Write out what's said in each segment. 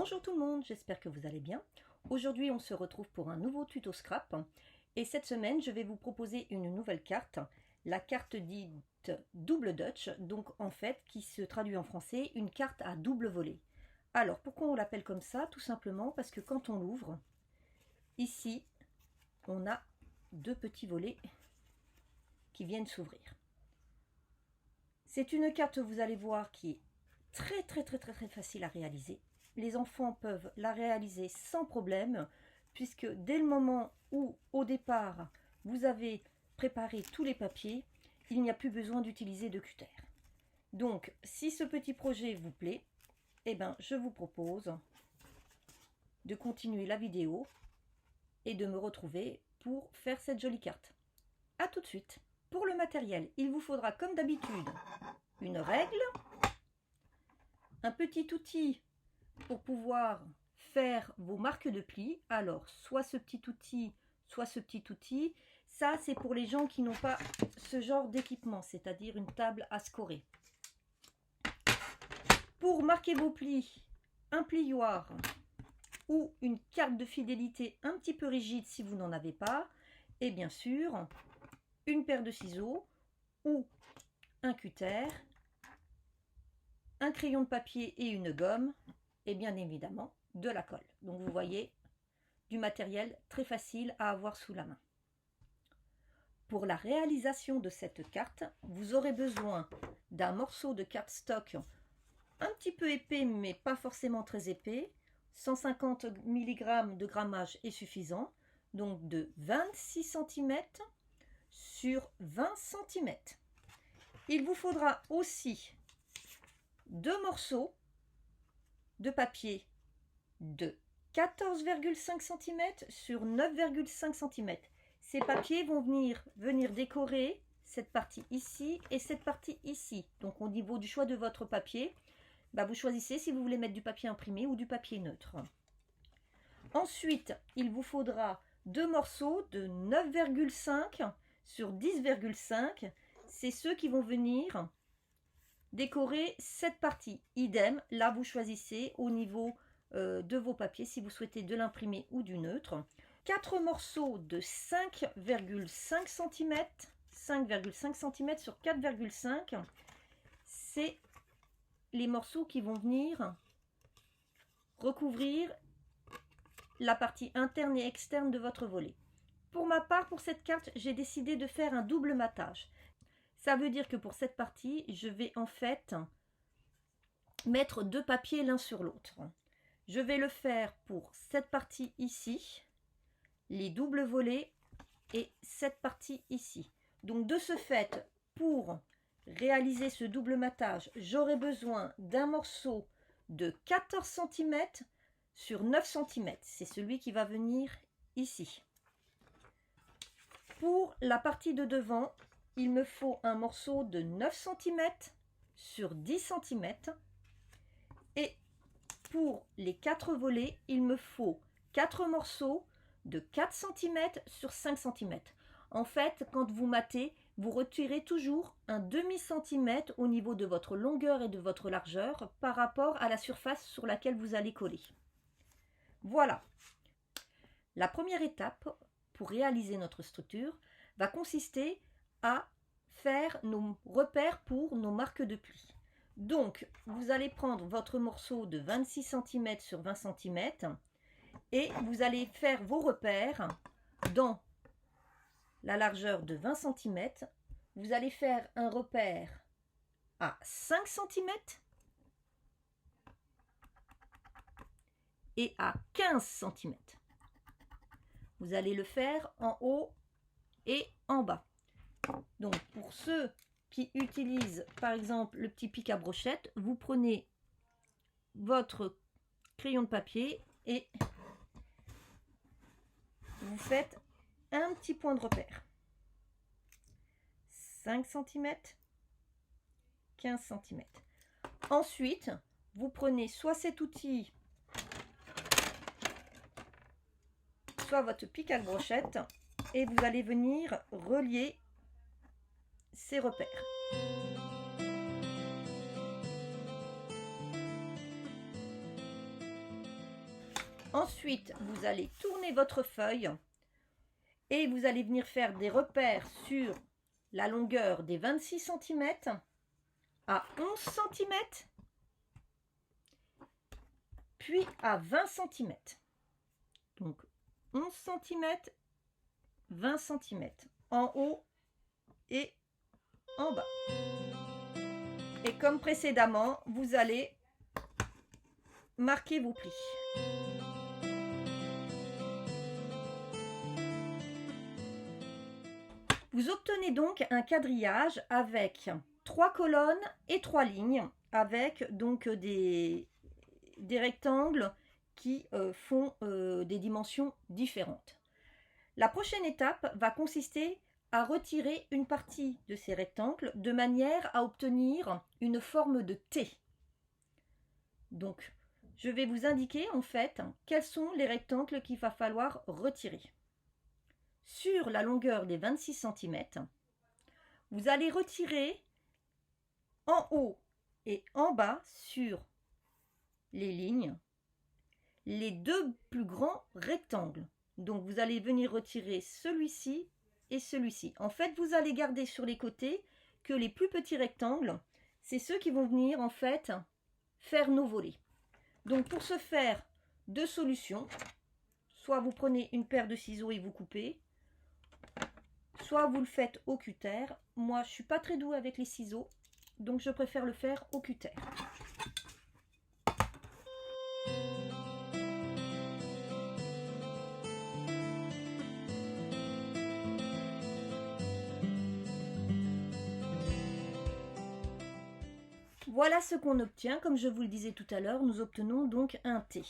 Bonjour tout le monde, j'espère que vous allez bien. Aujourd'hui on se retrouve pour un nouveau tuto scrap et cette semaine je vais vous proposer une nouvelle carte, la carte dite double Dutch, donc en fait qui se traduit en français une carte à double volet. Alors pourquoi on l'appelle comme ça? Tout simplement parce que quand on l'ouvre, ici on a deux petits volets qui viennent s'ouvrir. C'est une carte, vous allez voir, qui est très facile à réaliser. Les enfants peuvent la réaliser sans problème, puisque dès le moment où, au départ, vous avez préparé tous les papiers, il n'y a plus besoin d'utiliser de cutter. Donc, si ce petit projet vous plaît, eh ben, je vous propose de continuer la vidéo et de me retrouver pour faire cette jolie carte. A tout de suite. Pour le matériel, il vous faudra comme d'habitude une règle, un petit outil pour pouvoir faire vos marques de plis. Alors, soit ce petit outil, soit ce petit outil. Ça, c'est pour les gens qui n'ont pas ce genre d'équipement, c'est-à-dire une table à scorer. Pour marquer vos plis, un plioir ou une carte de fidélité un petit peu rigide si vous n'en avez pas. Et bien sûr, une paire de ciseaux ou un cutter, un crayon de papier et une gomme, et bien évidemment de la colle. Donc vous voyez, du matériel très facile à avoir sous la main. Pour la réalisation de cette carte, vous aurez besoin d'un morceau de cardstock un petit peu épais mais pas forcément très épais. 150 mg de grammage est suffisant, donc de 26 cm sur 20 cm. Il vous faudra aussi deux morceaux de papier de 14,5 cm sur 9,5 cm. Ces papiers vont venir décorer cette partie ici et cette partie ici. Donc au niveau du choix de votre papier, vous choisissez si vous voulez mettre du papier imprimé ou du papier neutre. Ensuite, il vous faudra deux morceaux de 9,5 sur 10,5. C'est ceux qui vont venir décorer cette partie. Idem, là vous choisissez au niveau de vos papiers si vous souhaitez de l'imprimé ou du neutre. 4 morceaux de 5,5 cm, 5,5 cm sur 4,5, c'est les morceaux qui vont venir recouvrir la partie interne et externe de votre volet. Pour ma part, pour cette carte, j'ai décidé de faire un double matage. Ça veut dire que pour cette partie, je vais en fait mettre deux papiers l'un sur l'autre. Je vais le faire pour cette partie ici, les doubles volets et cette partie ici. Donc de ce fait, pour réaliser ce double matage, j'aurai besoin d'un morceau de 14 cm sur 9 cm. C'est celui qui va venir ici. Pour la partie de devant, il me faut un morceau de 9 cm sur 10 cm. Et pour les 4 volets, il me faut 4 morceaux de 4 cm sur 5 cm. En fait, quand vous matez, vous retirez toujours un demi-centimètre au niveau de votre longueur et de votre largeur par rapport à la surface sur laquelle vous allez coller. Voilà. La première étape pour réaliser notre structure va consister à faire nos repères pour nos marques de plis. Donc, vous allez prendre votre morceau de 26 cm sur 20 cm et vous allez faire vos repères dans la largeur de 20 cm. Vous allez faire un repère à 5 cm et à 15 cm. Vous allez le faire en haut et en bas. Donc, pour ceux qui utilisent par exemple le petit pic à brochette, vous prenez votre crayon de papier et vous faites un petit point de repère. 5 cm, 15 cm. Ensuite, vous prenez soit cet outil, soit votre pic à brochette et vous allez venir relier ces repères. Ensuite, vous allez tourner votre feuille et vous allez venir faire des repères sur la longueur des 26 cm à 11 cm, puis à 20 cm. Donc 11 cm, 20 cm en haut et en bas. Et comme précédemment, vous allez marquer vos plis. Vous obtenez donc un quadrillage avec 3 colonnes et 3 lignes, avec donc des rectangles qui font des dimensions différentes. La prochaine étape va consister à retirer une partie de ces rectangles de manière à obtenir une forme de T. Donc, je vais vous indiquer en fait quels sont les rectangles qu'il va falloir retirer. Sur la longueur des 26 cm, vous allez retirer en haut et en bas sur les lignes les deux plus grands rectangles. Donc vous allez venir retirer celui-ci et celui-ci. En fait, vous allez garder sur les côtés que les plus petits rectangles, c'est ceux qui vont venir en fait faire nos volets. Donc pour ce faire, deux solutions. Soit vous prenez une paire de ciseaux et vous coupez, soit vous le faites au cutter. Moi, je suis pas très douée avec les ciseaux, donc je préfère le faire au cutter. Voilà ce qu'on obtient. Comme je vous le disais tout à l'heure, nous obtenons donc un T.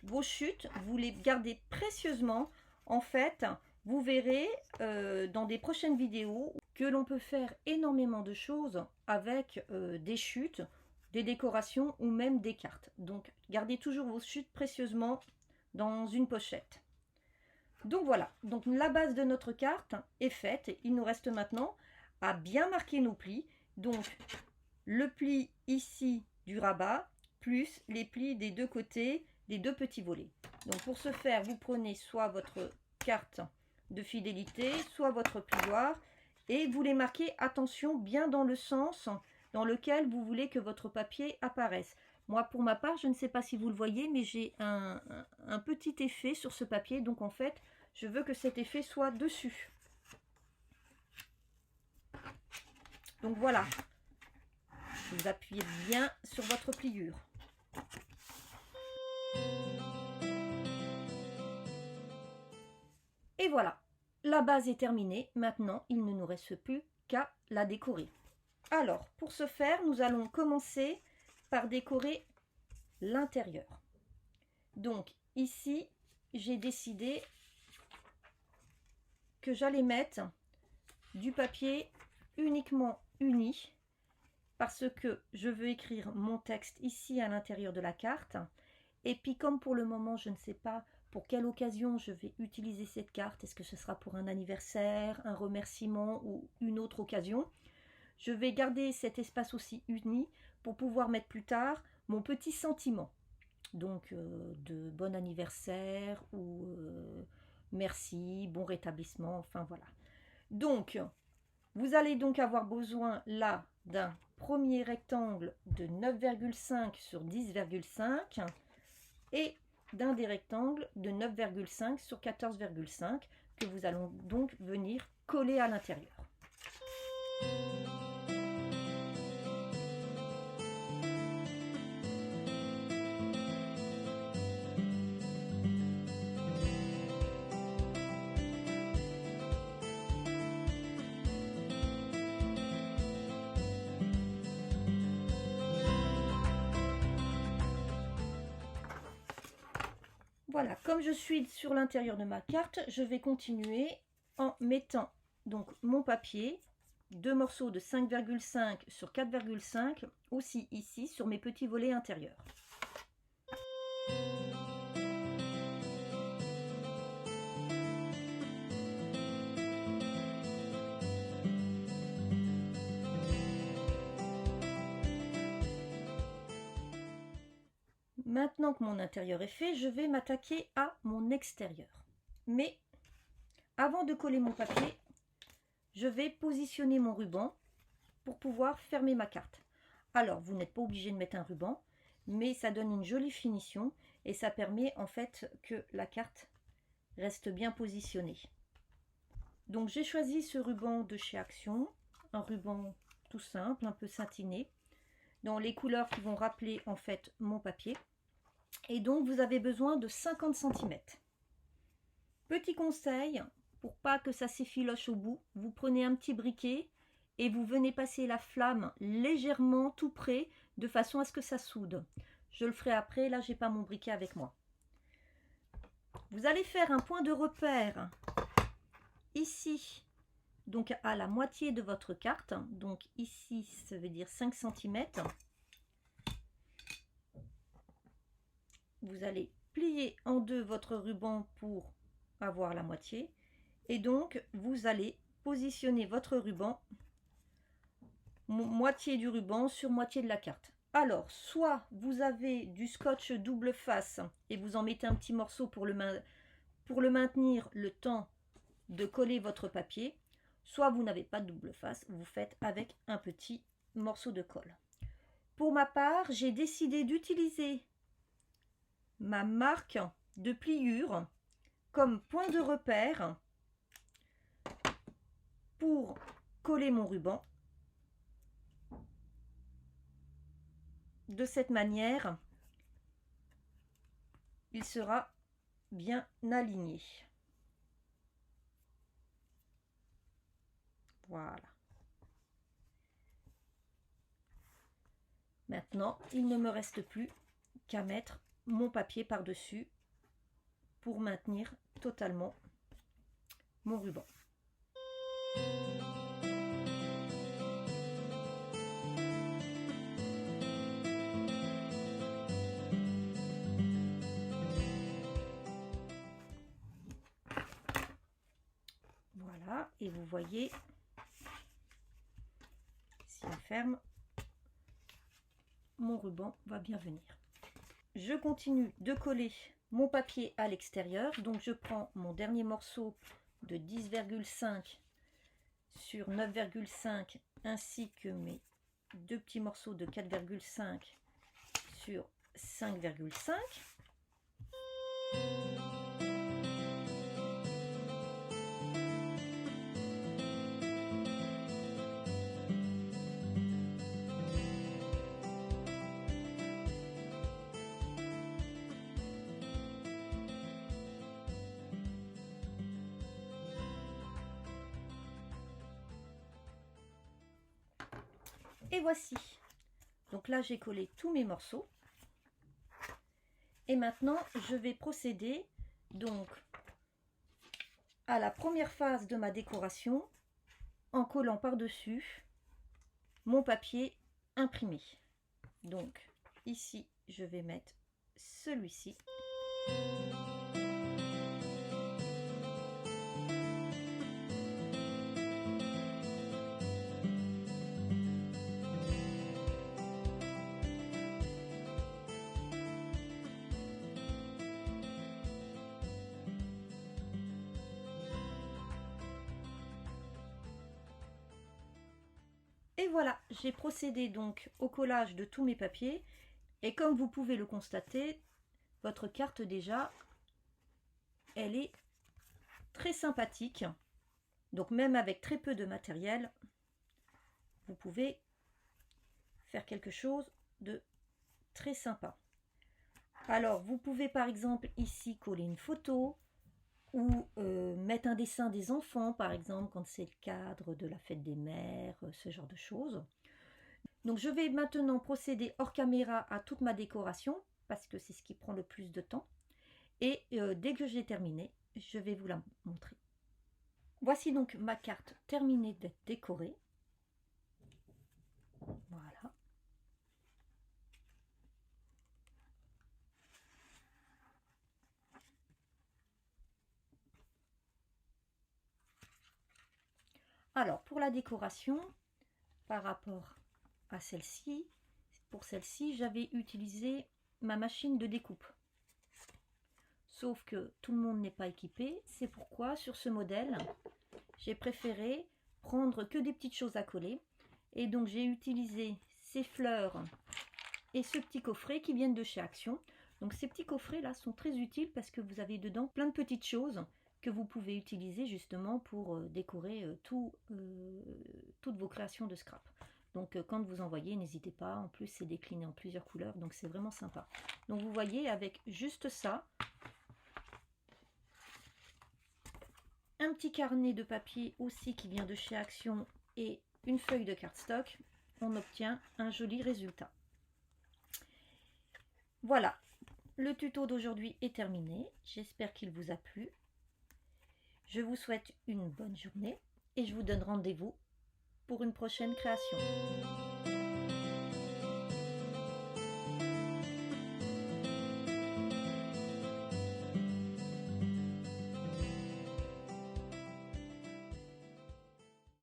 Vos chutes, vous les gardez précieusement. En fait, vous verrez dans des prochaines vidéos que l'on peut faire énormément de choses avec des chutes, des décorations ou même des cartes. Donc, gardez toujours vos chutes précieusement dans une pochette. Donc voilà, donc la base de notre carte est faite. Il nous reste maintenant à bien marquer nos plis. Donc, le pli ici du rabat, plus les plis des deux côtés des deux petits volets. Donc pour ce faire, vous prenez soit votre carte de fidélité, soit votre plioir, et vous les marquez, attention, bien dans le sens dans lequel vous voulez que votre papier apparaisse. Moi, pour ma part, je ne sais pas si vous le voyez, mais j'ai un petit effet sur ce papier, donc en fait, je veux que cet effet soit dessus. Donc voilà. Vous appuyez bien sur votre pliure. Et voilà, la base est terminée. Maintenant, il ne nous reste plus qu'à la décorer. Alors, pour ce faire, nous allons commencer par décorer l'intérieur. Donc, ici, j'ai décidé que j'allais mettre du papier uniquement uni, parce que je veux écrire mon texte ici à l'intérieur de la carte. Et puis comme pour le moment, je ne sais pas pour quelle occasion je vais utiliser cette carte, est-ce que ce sera pour un anniversaire, un remerciement ou une autre occasion, je vais garder cet espace aussi uni pour pouvoir mettre plus tard mon petit sentiment. Donc de bon anniversaire ou merci, bon rétablissement, enfin voilà. Donc, vous allez donc avoir besoin là d'un premier rectangle de 9,5 sur 10,5 et d'un des rectangles de 9,5 sur 14,5 que vous allons donc venir coller à l'intérieur. Voilà, comme je suis sur l'intérieur de ma carte, je vais continuer en mettant donc mon papier, deux morceaux de 5,5 sur 4,5 aussi ici sur mes petits volets intérieurs. Maintenant que mon intérieur est fait, je vais m'attaquer à mon extérieur. Mais avant de coller mon papier, je vais positionner mon ruban pour pouvoir fermer ma carte. Alors, vous n'êtes pas obligé de mettre un ruban, mais ça donne une jolie finition et ça permet en fait que la carte reste bien positionnée. Donc j'ai choisi ce ruban de chez Action, un ruban tout simple, un peu satiné, dans les couleurs qui vont rappeler en fait mon papier. Et donc vous avez besoin de 50 cm. Petit conseil, pour pas que ça s'effiloche au bout, vous prenez un petit briquet et vous venez passer la flamme légèrement tout près de façon à ce que ça soude. Je le ferai après, là j'ai pas mon briquet avec moi. Vous allez faire un point de repère ici, donc à la moitié de votre carte, donc ici ça veut dire 5 cm. Vous allez plier en deux votre ruban pour avoir la moitié et donc vous allez positionner votre ruban, moitié du ruban sur moitié de la carte. Alors soit vous avez du scotch double face et vous en mettez un petit morceau pour le maintenir le temps de coller votre papier, soit vous n'avez pas de double face, vous faites avec un petit morceau de colle. Pour ma part, j'ai décidé d'utiliser ma marque de pliure comme point de repère pour coller mon ruban. De cette manière, il sera bien aligné. Voilà. Maintenant, il ne me reste plus qu'à mettre mon papier par-dessus pour maintenir totalement mon ruban. Voilà, et vous voyez, si on ferme, mon ruban va bien venir. Je continue de coller mon papier à l'extérieur, donc je prends mon dernier morceau de 10,5 sur 9,5 ainsi que mes deux petits morceaux de 4,5 sur 5,5. Et voici. Donc là, j'ai collé tous mes morceaux. Et maintenant, je vais procéder donc à la première phase de ma décoration en collant par-dessus mon papier imprimé. Donc ici, je vais mettre celui-ci. Et voilà, j'ai procédé donc au collage de tous mes papiers. Et comme vous pouvez le constater, votre carte déjà, elle est très sympathique. Donc même avec très peu de matériel, vous pouvez faire quelque chose de très sympa. Alors vous pouvez par exemple ici coller une photo ou mettre un dessin des enfants par exemple quand c'est le cadre de la fête des mères, ce genre de choses. Donc je vais maintenant procéder hors caméra à toute ma décoration parce que c'est ce qui prend le plus de temps. Et dès que j'ai terminé, je vais vous la montrer. Voici donc ma carte terminée d'être décorée. Voilà. Alors pour la décoration, par rapport à celle-ci, pour celle-ci, j'avais utilisé ma machine de découpe. Sauf que tout le monde n'est pas équipé, c'est pourquoi sur ce modèle, j'ai préféré prendre que des petites choses à coller. Et donc j'ai utilisé ces fleurs et ce petit coffret qui viennent de chez Action. Donc ces petits coffrets là sont très utiles parce que vous avez dedans plein de petites choses que vous pouvez utiliser justement pour décorer toutes vos créations de scrap. Donc quand vous envoyez, n'hésitez pas, en plus c'est décliné en plusieurs couleurs, donc c'est vraiment sympa. Donc vous voyez, avec juste ça, un petit carnet de papier aussi qui vient de chez Action et une feuille de cardstock, on obtient un joli résultat. Voilà, le tuto d'aujourd'hui est terminé, j'espère qu'il vous a plu. Je vous souhaite une bonne journée et je vous donne rendez-vous pour une prochaine création.